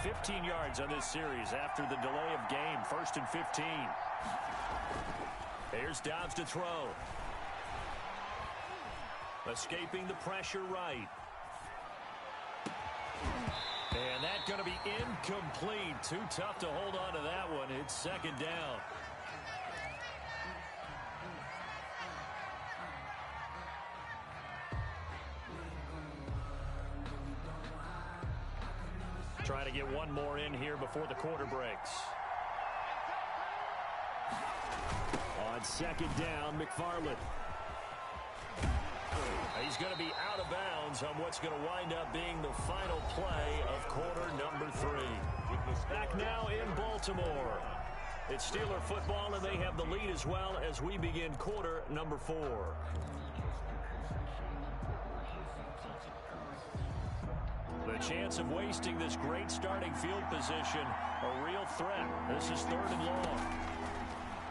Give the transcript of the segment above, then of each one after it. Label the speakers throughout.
Speaker 1: 15 yards on this series after the delay of game. 1st and 15. Here's Dobbs to throw. Escaping the pressure right. And that's going to be incomplete. Too tough to hold on to that one. It's 2nd down. Trying to get one more in here before the quarter breaks. On 2nd down, McFarland. He's going to be out of bounds on what's going to wind up being the final play of quarter number 3. Back now in Baltimore. It's Steeler football, and they have the lead as well as we begin quarter number 4. The chance of wasting this great starting field position, a real threat. This is 3rd and long.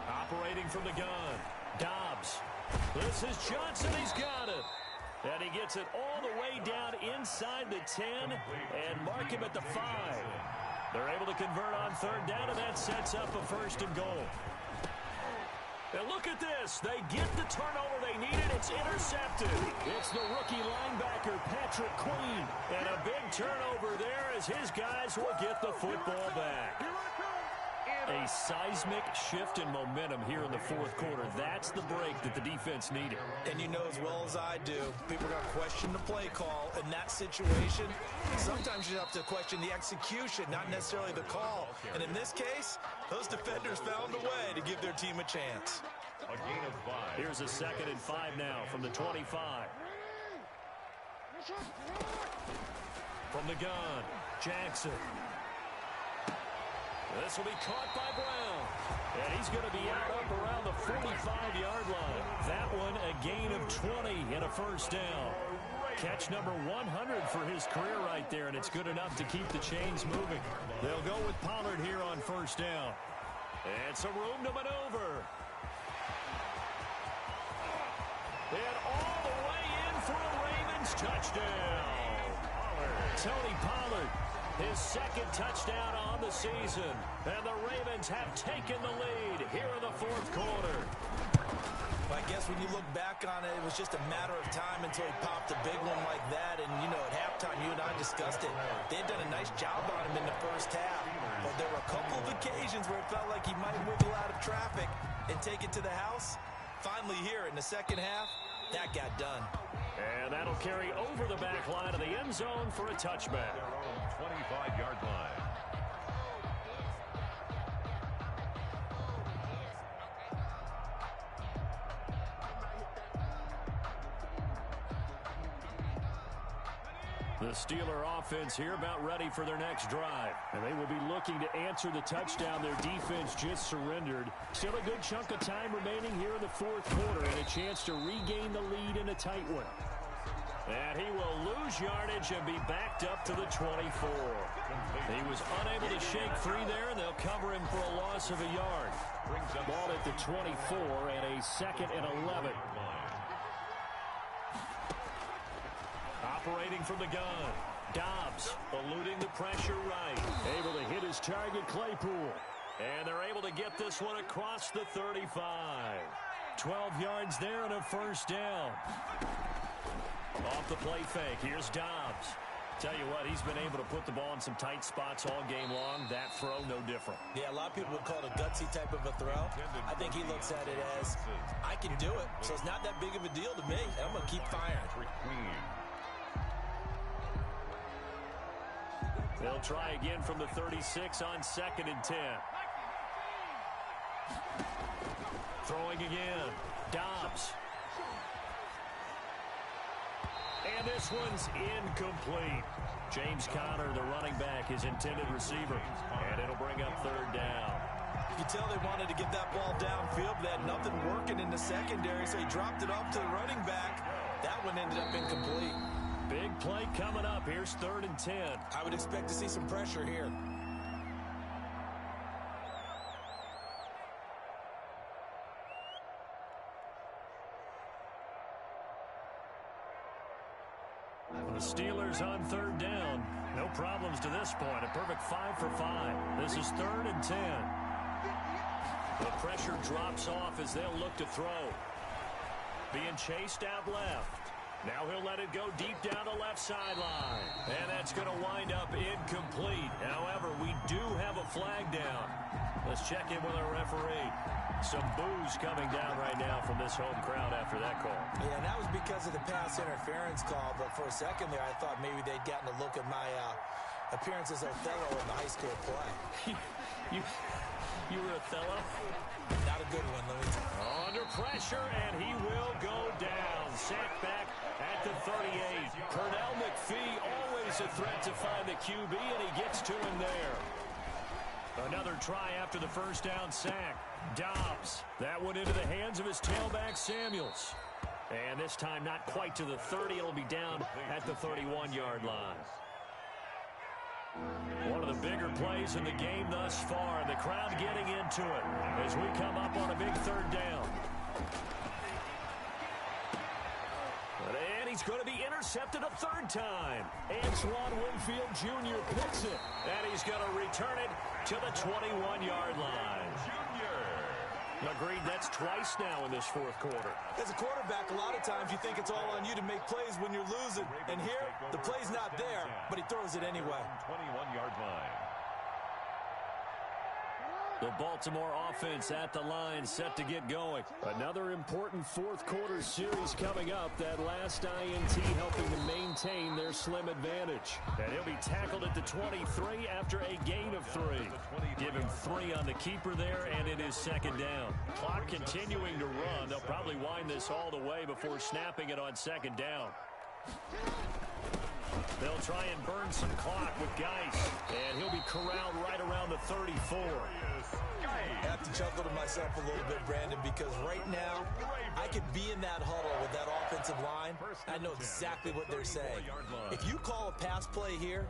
Speaker 1: Operating from the gun, Dobbs. This is Johnson. He's got it. And he gets it all the way down inside the 10 and mark him at the 5. They're able to convert on 3rd down, and that sets up a 1st and goal. And look at this. They get the turnover they needed. It's intercepted. It's the rookie linebacker, Patrick Queen. And a big turnover there as his guys will get the football back. A seismic shift in momentum here in the 4th quarter. That's the break that the defense needed.
Speaker 2: And you know as well as I do, people are going to question the play call in that situation. Sometimes you have to question the execution, not necessarily the call. And in this case, those defenders found a way to give their team a chance.
Speaker 3: A gain of 5.
Speaker 1: Here's a 2nd and 5 now from the 25. From the gun, Jackson. This will be caught by Brown. And he's going to be out up around the 45-yard line. That one a gain of 20 and a 1st down. Catch number 100 for his career right there, and it's good enough to keep the chains moving. They'll go with Pollard here on 1st down. And some room to maneuver. And all the way in for a Ravens touchdown. Tony Pollard. His 2nd touchdown on the season. And the Ravens have taken the lead here in the 4th quarter.
Speaker 2: I guess when you look back on it, it was just a matter of time until he popped a big one like that. And, you know, at halftime, you and I discussed it. They had done a nice job on him in the 1st half. But there were a couple of occasions where it felt like he might wiggle out of traffic and take it to the house. Finally here in the 2nd half, that got done.
Speaker 1: And that'll carry over the back line of the end zone for a touchback.
Speaker 3: 25-yard line.
Speaker 1: The Steeler offense here about ready for their next drive. And they will be looking to answer the touchdown their defense just surrendered. Still a good chunk of time remaining here in the 4th quarter and a chance to regain the lead in a tight one. And he will lose yardage and be backed up to the 24. He was unable to shake free there, and they'll cover him for a loss of a yard. Ball at the 24 and a 2nd and 11. Operating from the gun, Dobbs eluding the pressure right. Able to hit his target, Claypool. And they're able to get this one across the 35. 12 yards there and a 1st down. Off the play fake, here's Dobbs. Tell you what, he's been able to put the ball in some tight spots all game long. That throw, no different.
Speaker 2: Yeah, a lot of people would call it a gutsy type of a throw. I think he looks at it as, I can do it, so it's not that big of a deal to me. I'm going to keep firing.
Speaker 1: They'll try again from the 36 on 2nd and 10. Throwing again, Dobbs. And this one's incomplete. James Conner, the running back, his intended receiver. And it'll bring up 3rd down.
Speaker 2: You can tell they wanted to get that ball downfield. They had nothing working in the secondary, so he dropped it off to the running back. That one ended up incomplete.
Speaker 1: Big play coming up. Here's 3rd and 10.
Speaker 2: I would expect to see some pressure here.
Speaker 1: The Steelers on third down. No problems to this point. A perfect 5 for 5. This is 3rd and 10. The pressure drops off as they'll look to throw. Being chased out left. Now he'll let it go deep down the left sideline. And that's going to wind up incomplete. However, we do have a flag down. Let's check in with our referee. Some boos coming down right now from this home crowd after that call.
Speaker 2: Yeah, and that was because of the pass interference call. But for a second there, I thought maybe they'd gotten a look at my appearance as Othello in the high school play.
Speaker 1: You were Othello?
Speaker 2: Not a good one, let me tell you.
Speaker 1: Under pressure, and he will go down. Sacked back at the 38. Pernell McPhee, always a threat to find the QB, and he gets to him there. Another try after the first down sack. Dobbs. That one into the hands of his tailback, Samuels. And this time not quite to the 30. It'll be down at the 31-yard line. One of the bigger plays in the game thus far, and the crowd getting into it as we come up on a big 3rd down. And he's going to be intercepted a 3rd time. Antoine Winfield Jr. picks it, and he's going to return it to the 21-yard line. Agreed, that's twice now in this 4th quarter.
Speaker 2: As a quarterback, a lot of times you think it's all on you to make plays when you're losing. And here, the play's not there, but he throws it anyway.
Speaker 3: 21-yard line.
Speaker 1: The Baltimore offense at the line, set to get going. Another important 4th quarter series coming up. That last INT helping to maintain their slim advantage. And he'll be tackled at the 23 after a gain of 3. Give him 3 on the keeper there, and it is 2nd down. Clock continuing to run. They'll probably wind this all the way before snapping it on 2nd down. They'll try and burn some clock with Geis, and he'll be corralled right around the 34.
Speaker 2: I have to chuckle to myself a little bit, Brandon, because right now I could be in that huddle with that offensive line. I know exactly what they're saying. If you call a pass play here,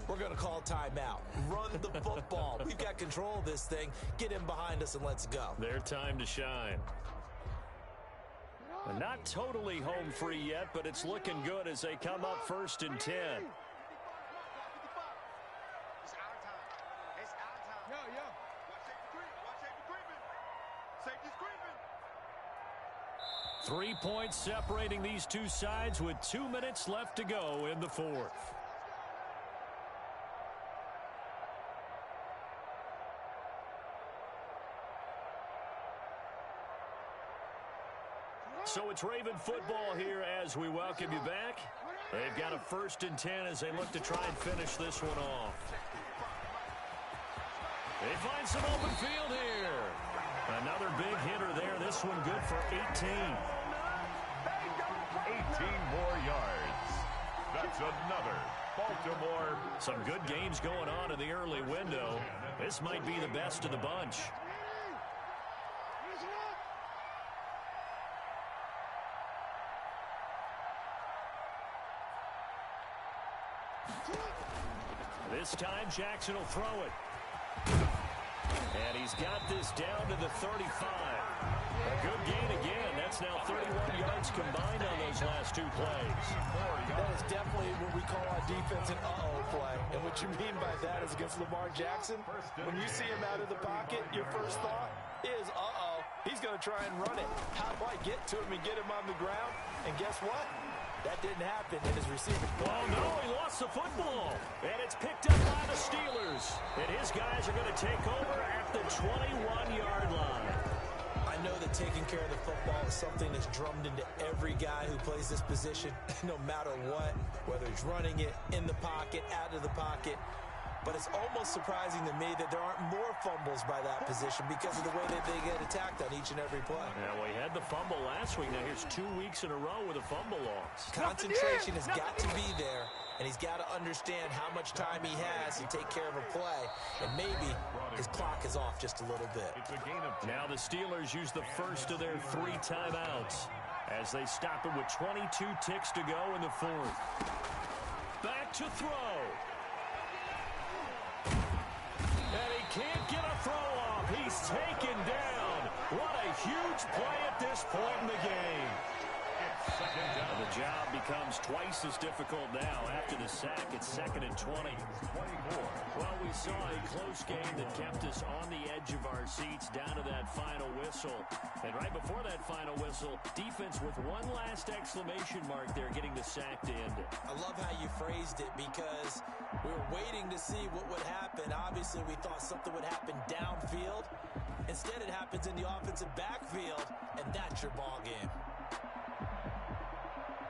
Speaker 2: we're going to call timeout. Run the football. We've got control of this thing. Get in behind us and let's go.
Speaker 1: Their time to shine. Not totally home free yet, but it's looking good as they come up 1st and 10. 3 points separating these two sides with 2 minutes left to go in the 4th. So it's Raven football here as we welcome you back. They've got a 1st and 10 as they look to try and finish this one off. They find some open field here. Another big hitter there. This one good for 18.
Speaker 3: 18 more yards. That's another Baltimore.
Speaker 1: Some good games going on in the early window. This might be the best of the bunch. This time Jackson will throw it. And he's got this down to the 35. A good gain again. That's now 31 yards combined on those last 2 plays.
Speaker 2: That is definitely what we call our defense an uh-oh play. And what you mean by that is against Lamar Jackson, when you see him out of the pocket, your first thought is, uh-oh, he's going to try and run it. How do I get to him and get him on the ground? And guess what? That didn't happen in his receiving.
Speaker 1: Oh, no, he lost the football. And it's picked up by the Steelers. And his guys are going to take over at the 21-yard line.
Speaker 2: I know that taking care of the football is something that's drummed into every guy who plays this position, no matter what, whether he's running it, in the pocket, out of the pocket. But it's almost surprising to me that there aren't more fumbles by that position because of the way that they get attacked on each and every play.
Speaker 1: Yeah, well, he had the fumble last week. Now here's 2 weeks in a row with a fumble loss.
Speaker 2: Concentration has got to be there, and he's got to understand how much time he has to take care of a play, and maybe his clock is off just a little bit.
Speaker 1: Now the Steelers use the first of their 3 timeouts as they stop it with 22 ticks to go in the 4th. Back to throw. And he can't get a throw off. He's taken down. What a huge play at this point in the game.
Speaker 3: It's 2nd down.
Speaker 1: The job becomes twice as difficult now after the sack. It's 2nd and 20.
Speaker 3: 24.
Speaker 1: Well, we saw a close game that kept us on the edge of our seats down to that final whistle. And right before that final whistle, defense with one last exclamation mark there getting the sack to end it.
Speaker 2: I love how you phrased it because we were waiting to see what would happen. Obviously, we thought something would happen downfield. Instead, it happens in the offensive backfield, and that's your ball game.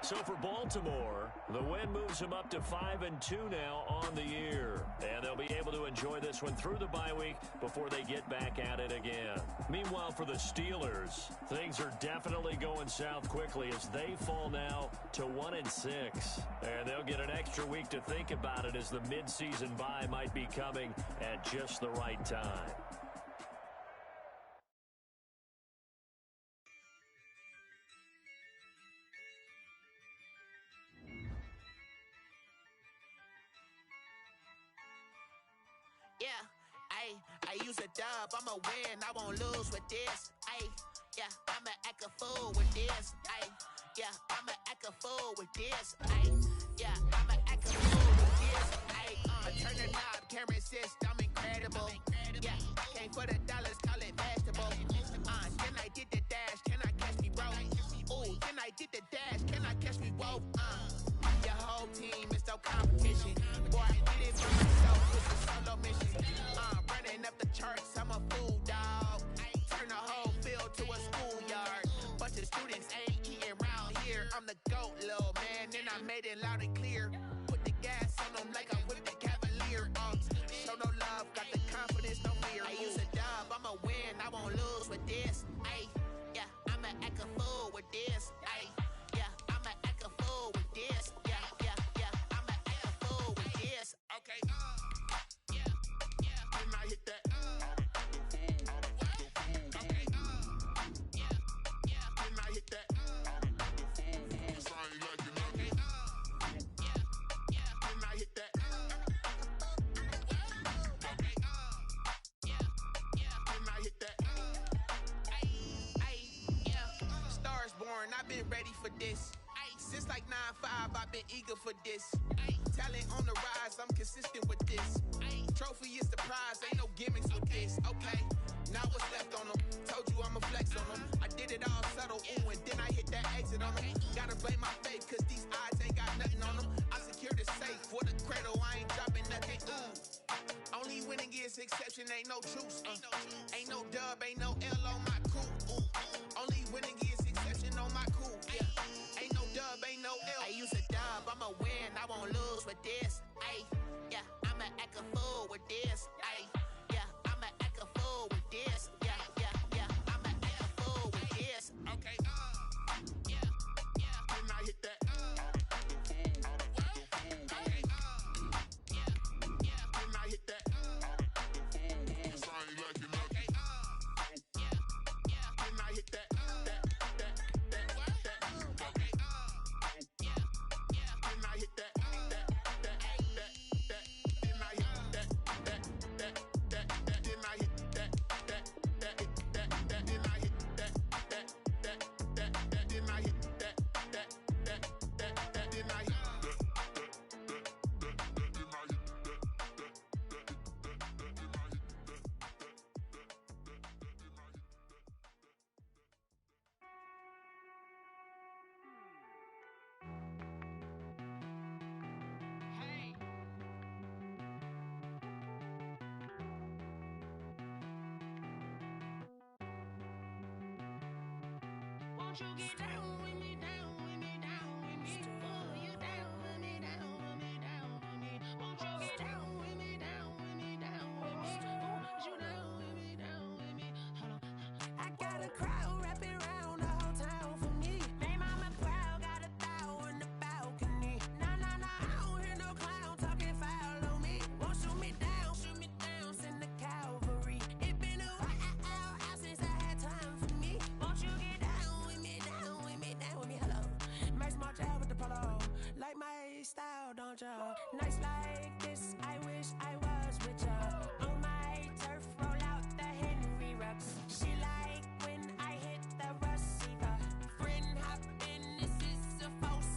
Speaker 1: So for Baltimore, the win moves them up to 5-2 now on the year. And they'll be able to enjoy this one through the bye week before they get back at it again. Meanwhile, for the Steelers, things are definitely going south quickly as they fall now to 1-6. And they'll get an extra week to think about it as the midseason bye might be coming at just the right time.
Speaker 4: Yeah, I use a dub, I'ma win, I won't lose with this. Yeah, I'ma act a fool with this. Yeah, I'ma act a fool with this. Yeah, I'ma act a fool with this. I turn the knob, can't resist, I'm incredible. Yeah, came for the dollars, call it vegetable. Then I did the dash, can I catch me, bro? Ooh, then I did the dash, can I catch me, whoa? Your whole team is no competition. Boy, I did it for myself, it's a solo mission. Running up the charts, I'm a fool, dog. Turn the whole field to a schoolyard. Bunch of students ain't eating round here. I'm the GOAT, little man, and I made it loud and clear. Put the gas on them like I whipped the Cavalier. Show no love, got the confidence, no fear. I use a dub, I'ma win, I won't lose with this. Yeah, I'ma act a fool with this. Yeah, I'ma act a fool with this. Yeah, I'ma act a fool with this. Okay. Then I hit that. Okay. Then I hit that. Sound like you know. Then I hit that. Okay. Then I hit that. Stars born, I've been ready for this. Since like 9-5, I've been eager for this. Talent on the rise, I'm consistent with this. Trophy is the prize, ain't no gimmicks with this. Okay, now what's left on them? Told you I'ma flex on them. I did it all subtle, ooh, and then I hit that exit on them. Gotta blame my faith, cause these odds ain't got nothing on them. I secured the safe for the cradle, I ain't dropping nothing, ooh. Only winning is exception, ain't no truce. Ain't no dub, ain't no L on my crew, ooh. Only winning is exception on my crew, yeah. Ain't no dub, ain't no L. I use a dub, I'ma win, I won't lose with this. Yeah, I'ma act a fool with this. Yeah, I'ma act a fool with this. Yeah, I'ma act a fool with this. Okay. Then I hit that. Okay. Then I hit that. Sound like you know. Okay. Then I hit that. Okay. Then I hit that.
Speaker 5: Won't you get down with me, down with me, down with me? Oh, you down with me, down with me, down with me. Won't you get down with me, down with me, down with me? Oh, you down with me, down with me? Hold on. I got a crowd wrapping around the whole town for me. They mama proud, got a thou on the balcony. Nah, I don't hear no clown talking foul on me. Won't shoot me down, send the cavalry. It been a while since I had time for me. Won't you get down with me, down with me, down with me? Hello. Max March out with the polo. Like my style, don't ya? Nights like this, I wish I was with ya. On my turf, roll out the Henry Rux. She like when I hit the receiver. Friend hop in, this is a false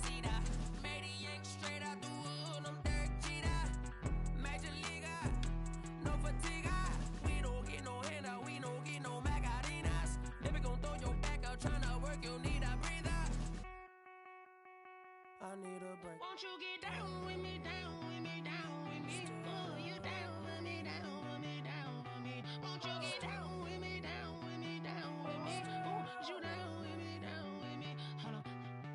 Speaker 6: I need a break.
Speaker 5: Won't you get down with me, down with me, down with me? Oh, you down with me, down with me, down with me. Won't you get down with me, down with me, down with me? Oh, you down with me, down with me? Hold on.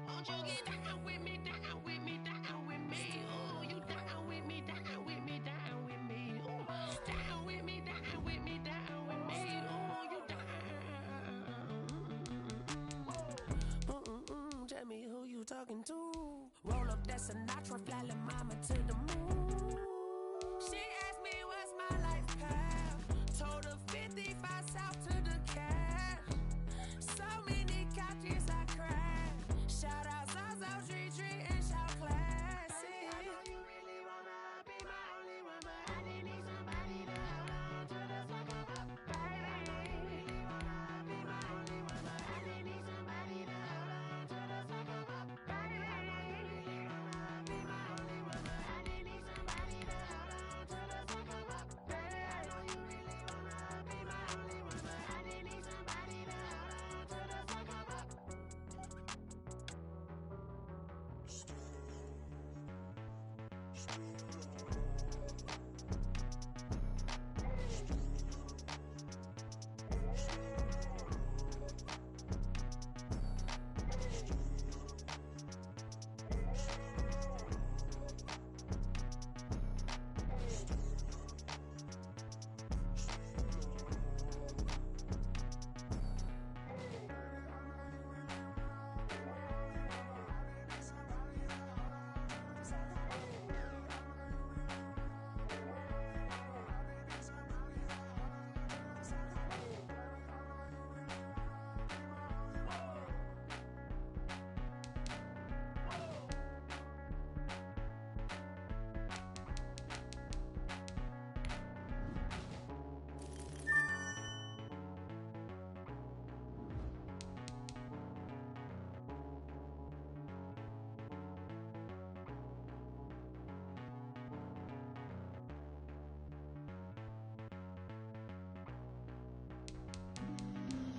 Speaker 5: Won't you get down with me, down with me, down with me? Oh, you down with me, down with me, down with me? Oh, down with me, down with me, down with me? Oh, you down.
Speaker 6: Tell me who you talking to. Roll up that Sinatra, fly la mama to the moon. She asked me what's my life path. Told her 55 south to the cash. So many couches I cried. Shout out Zaza, Tree Tree, and shout classy.
Speaker 5: I know you really wanna be my only one, but I didn't need somebody to hold on to the sucker up, baby. I know you really wanna be my only one, but I didn't need somebody to hold on to the sucker up, baby. I know you really wanna be my only one, but I didn't need somebody to hold on to the sucker up, baby. I know you really wanna be my only one, but I didn't need somebody to hold on to the sucker up.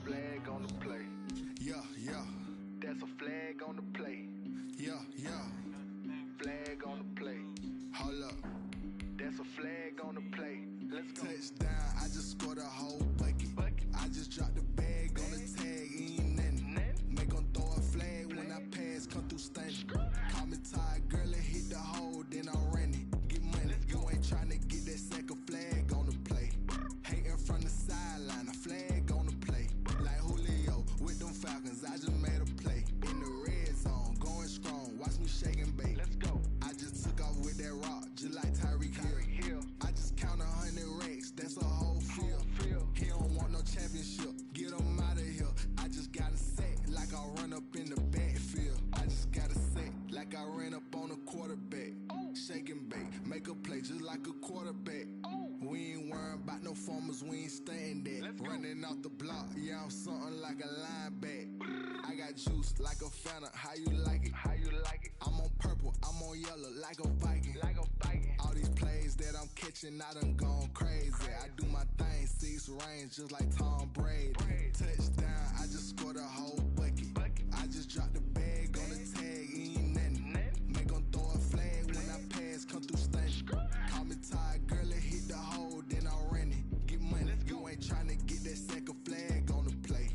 Speaker 7: Flag on the play.
Speaker 8: Yeah, yeah,
Speaker 7: That's a flag on the play.
Speaker 8: yeah, yeah.
Speaker 7: Flag on the play.
Speaker 8: Hold up.
Speaker 7: That's a flag on the play. Let's go.
Speaker 8: Touchdown, I just scored a whole bucket. I just dropped the bag on the tag, ain't nothing. Make 'em throw a flag when I pass, come through stunning. Call me tired, girl, and hit the hole, then I'm running. Get money, you ain't tryna get that second flag on the play. Hating from the sideline, a flag on the play. Like Julio with them Falcons, I just made a play. In the red zone, going strong, watch me shake and bake.
Speaker 7: Let's go.
Speaker 8: I just took off with that rock, just like Tyreek Hill. I just count 100 racks, that's a whole field. He don't want no championship, get him out of here. I just got a set, like I run up in the backfield. I just got a set, like I ran up on a quarterback. Shake and bake, make a play just like a quarterback. We ain't worrying about no formers, we ain't staying there. Running off the block, yeah, I'm something like a lineback. I got juice like a Fanta, how you like it?
Speaker 7: How you like it?
Speaker 8: I'm on purple, I'm on yellow, like a Viking.
Speaker 7: Like a Viking.
Speaker 8: All these plays that I'm catching, I done gone crazy. I do my thing, 6 range, just like Tom Brady. Touchdown, I just scored a whole bucket. I just dropped the bag on the tag, ain't nothing. Make 'em throw a flag when I pass, come through stunning. Call me tired, girl, and hit the hole, then I'm running. Get money, you ain't tryna get that second flag on the play.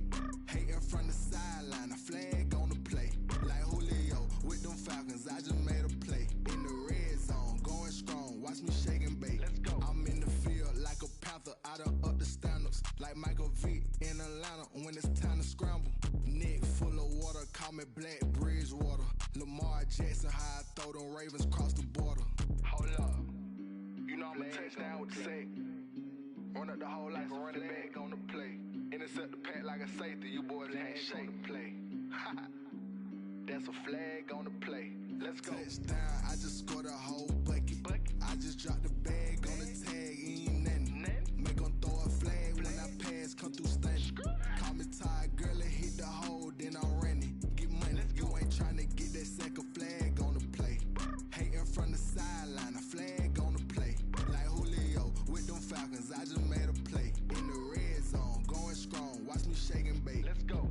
Speaker 8: Hating from the sideline, a flag on the play. Like Julio with them Falcons, I just made a play. In the red zone, going strong, watch me shake and bake.
Speaker 7: Let's go.
Speaker 8: I'm in the field like a panther, I done up the standards. Like Michael Vick in Atlanta when it's time to scramble. Neck full of water, call me Black Bridgewater. Lamar Jackson, how I throw them Ravens cross the border.
Speaker 7: Hold up. You know I'm a touchdown with the sack. Run up the hole like a running back on the play. Intercept the pack like a safety. You boys can't shake the play. That's a flag on the play. Let's go.
Speaker 8: Touchdown, I just scored a whole bucket. I just dropped the bag on the tag, ain't nothing. Make 'em throw a flag when I pass, come through stunning. Call me tired, girl, and hit the hole, then I'm running. Get money, you ain't tryna get that second flag on the play. Hating from the sideline, a flag on the play. Like Julio with them Falcons, I just made a play. In the red zone, going strong, watch me shake and bake.
Speaker 7: Let's go.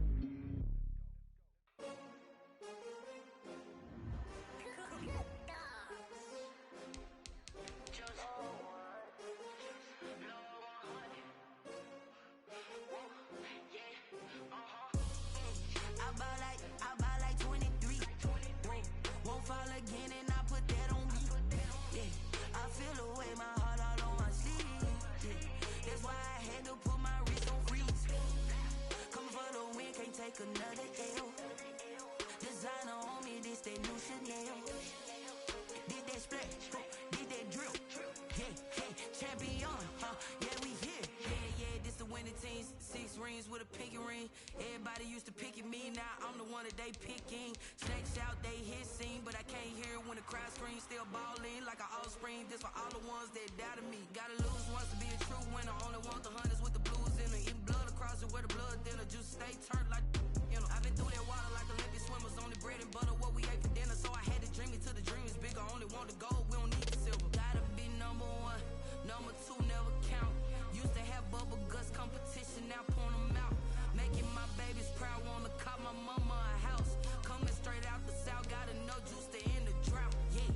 Speaker 6: used to pick at me, now I'm the one that they picking. Snakes out, they hissing, but I can't hear when the crowd screams. Still balling like an offspring, this for all the ones that doubted me. Gotta lose once to be a true winner, only want the hunters with the blues in them. Eating blood across it where the blood thinner, just stay turned like, you know. I've been through that water like Olympic swimmers, only bread and butter, what we ate for dinner. So I had to dream it till the dream is bigger, only want the gold, we don't need the silver. Gotta be number one, number two never count. Used to have bubble guts competition, now point them out. Making my babies proud, wanna cop my mama a house. Coming straight out the south, got enough juice to end the drought, yeah.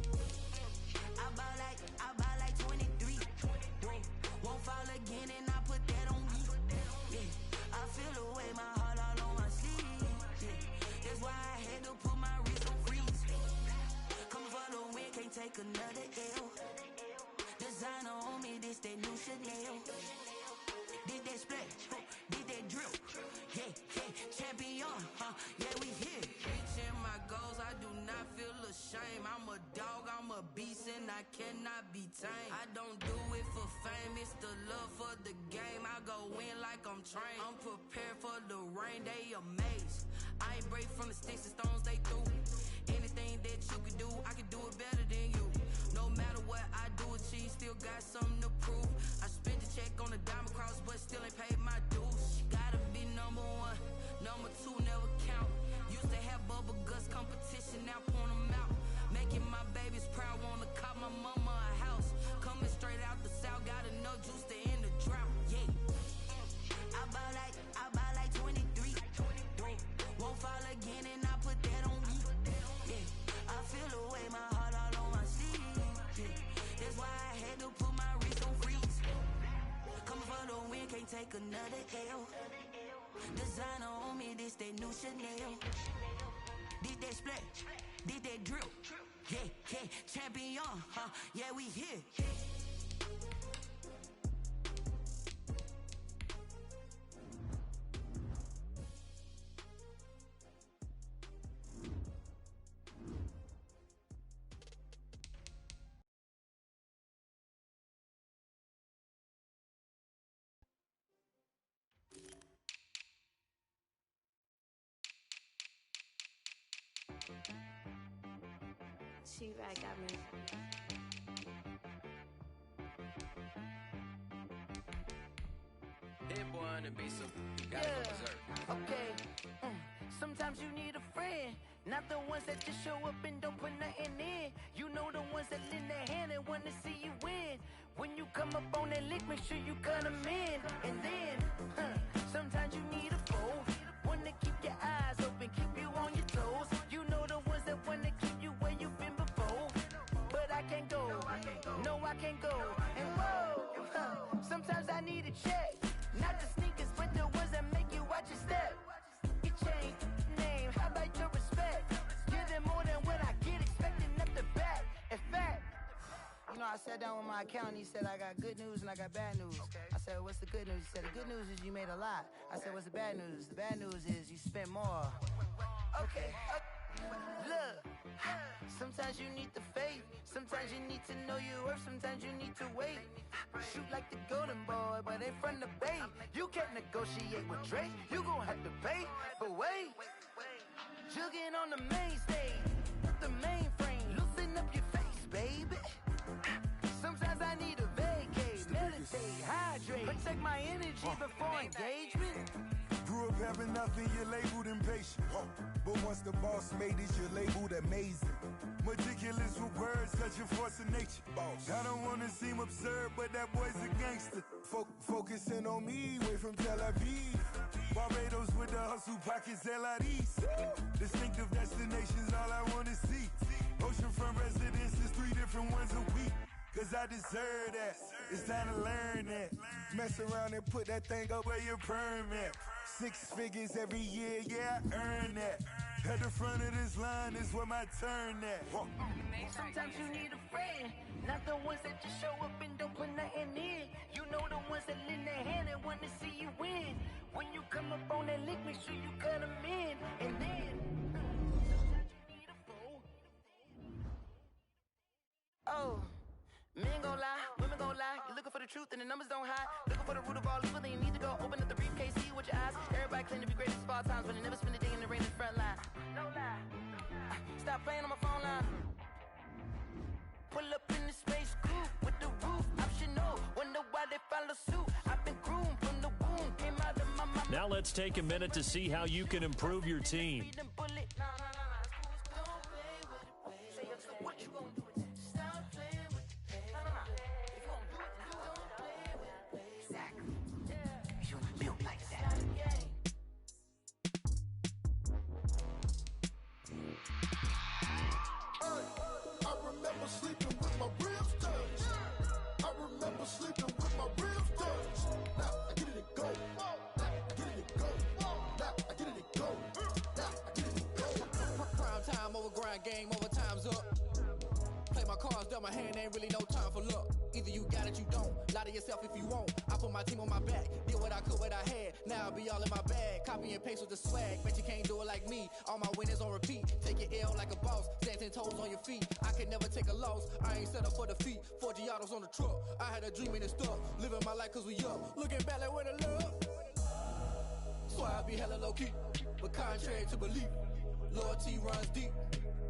Speaker 6: I buy like 23. Won't fall again and I put that on me, yeah. I feel the way, my heart all on my sleeve, yeah. That's why I had to put my wrist on freeze. Coming for the win, can't take another L. Designer on me, this that new Chanel. Did that splash, did that drill, yeah, champion, yeah, we here. Reaching my goals, I do not feel ashamed. I'm a dog, I'm a beast, and I cannot be tamed. I don't do it for fame, it's the love for the game. I go in like I'm trained. I'm prepared for the rain, they amazed. I ain't break from the sticks and stones they threw. Anything that you can do, I can do it better than you. No matter what I do, achieve, still got something to prove. I spent the check on the diamond cross, but still ain't paid my dues. Gotta be number one, number two never count. Used to have bubble guts competition, now point them out. Making my babies proud, wanna cop my mama a house. Coming straight out the south, got enough juice to end the drought, yeah. I buy like 23. Won't fall again and I put that on me, yeah. I feel the way, my heart all on my sleeve, yeah. That's why I had to put my wrist on freeze. Coming for the win, can't take another L. Designer on me, this that new Chanel. Did that splash, did that drill, yeah, champion, yeah, we here.
Speaker 5: She-Rag got me.
Speaker 9: Hit boy on the beat, so you gotta go berserk.
Speaker 10: Okay. Sometimes you need a friend, not the ones that just show up and don't put nothing in. You know the ones that lend a hand and wanna see you win. When you come up on that lick, make sure you cut them in. And then, sometimes you need a foe, one to keep your eyes open, keep you on your toes. You know the ones that wanna keep you where you've been before. But I can't go, no I can't go. And whoa, sometimes I need a check, not the sneakers, but the ones that make you watch your step. You change name, how about your respect? Give them more than what I get, expecting up the back. In fact, you know, I sat down with my accountant, he said I got good news and I got bad news. I said, what's the good news? He said, the good news is you made a lot. I said, what's the bad news? The bad news is you spent more. Okay, look, sometimes you need the faith, sometimes you need to know your worth, sometimes you need to wait. Shoot like the golden boy, but they from the bay. You can't negotiate with Drake, you gon' have to pay. But wait, jugging on the main stage, the mainframe, loosen up your face, baby. Sometimes I need a vacate, meditate, hydrate, protect my energy before engagement.
Speaker 8: Grew up having nothing, you're labeled impatient. But once the boss made it, you're labeled amazing. Meticulous with words, such a force of nature. I don't wanna seem absurd, but that boy's a gangster. Focusing on me, way from Tel Aviv. Barbados with the hustle pockets, LIDs. Distinctive destinations, all I wanna see. Oceanfront residences, 3 different ones a week. Cause I deserve that, it's time to learn that. Mess around and put that thing up where your permit. 6 figures every year, yeah, I earn that. At the front of this line is where my turn at.
Speaker 10: Sometimes you need a friend, not the ones that just show up and don't put nothing in. You know the ones that lend a hand and wanna see you win. When you come up on that lick, make sure you cut them in. And then, sometimes you need a foe. Oh, men gon' lie, women gon' lie. You looking for for the truth and the numbers don't hide. Looking for the root of all evil, then you need to go open up the briefcase, see with your eyes. Everybody claim to be greatest of all times, but they never spend a day in the rain in the front line. No lie. Stop playing on my phone line. Pull up in the space coupe with the roof optional. Wonder why they follow suit. I've been groomed from the womb, came out of my mama.
Speaker 1: Now let's take a minute to see how you can improve your team.
Speaker 8: Sleeping with my ribs touched. I remember sleeping with my ribs touched. Now I get it and go. Now I get it and go. Now I get it and go. Now I get it and go. Prime time over grind game, over time's up. Play my cards, dealt my hand, ain't really no time for luck. Either you got it, you don't. Lie to yourself if you won't. I put my team on my back, did what I could, what I had. Now I'll be all in my bag. Copy and paste with the swag. Bet you can't do it like me. All my winners on repeat. Take your L like a boss. Stand 10 toes on your feet. I can never take a loss. I ain't set up for defeat. 4 Giottos on the truck. I had a dream and it stuck. Living my life cause we up. Looking back like where the love. So I be hella low key. But contrary to belief, loyalty runs deep.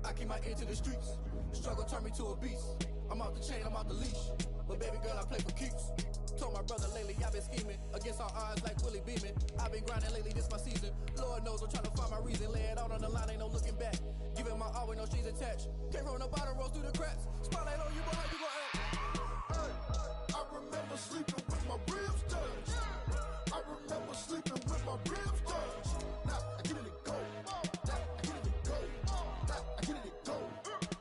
Speaker 8: I keep my ear to the streets. Struggle turned me to a beast. I'm out the chain, I'm out the leash. But baby girl, I play for keeps. Told my brother lately, I've been scheming. Against all odds like Willie Beeman. I've been grinding lately, this my season. Lord knows I'm trying to find my reason. Lay it out on the line, ain't no looking back. Giving my all with no strings attached. Came from the bottom, rose through the cracks. Spotlight on you, boy, how you gon' act? Hey, I remember sleeping with my ribs touched. I remember sleeping with my ribs touched. Now I get it and go. Now I get it and go. Now I get it and go.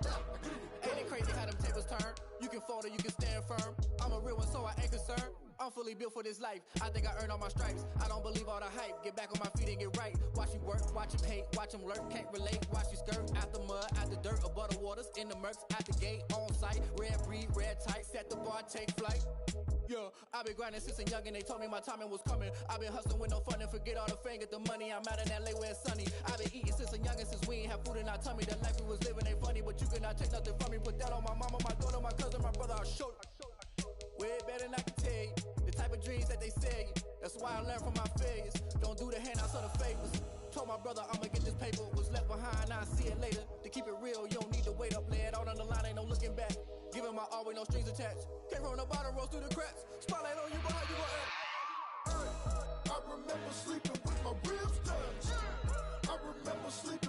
Speaker 8: Now I get it and go. Ain't it crazy how them tables turn? You can fold or you can stand firm. I'm a real one, so I ain't concerned. I'm fully built for this life. I think I earned all my stripes. I don't believe all the hype. Get back on my feet and get right. Watch you work, watch him hate, watch him lurk. Can't relate, watch you skirt. Out the mud, out the dirt, above the waters, in the murks, out the gate, on site. Red breed, red tight, set the bar, take flight. Yeah, I've been grinding since a young and they told me my timing was coming. I've been hustling with no fun and forget all the fame, get the money. I'm out in LA where it's sunny. I've been eating since a young and since we ain't have food in our tummy. The life we was living ain't funny, but you cannot take nothing from me. Put that on my mama, my daughter, my cousin, my brother, I'll show you. Way better than I can tell you. The type of dreams that they sell you. That's why I learned from my failures. Don't do the handouts or the favors. Told my brother I'ma get this paper. Was left behind, I'll see it later. To keep it real, you don't need to wait up. Lay it out on the line, ain't no looking back. Giving my all with no strings attached. Came from the bottom, rose through the cracks. Spotlight on you, boy, how you gon' act? Hey, I remember sleeping with my ribs touched. I remember sleeping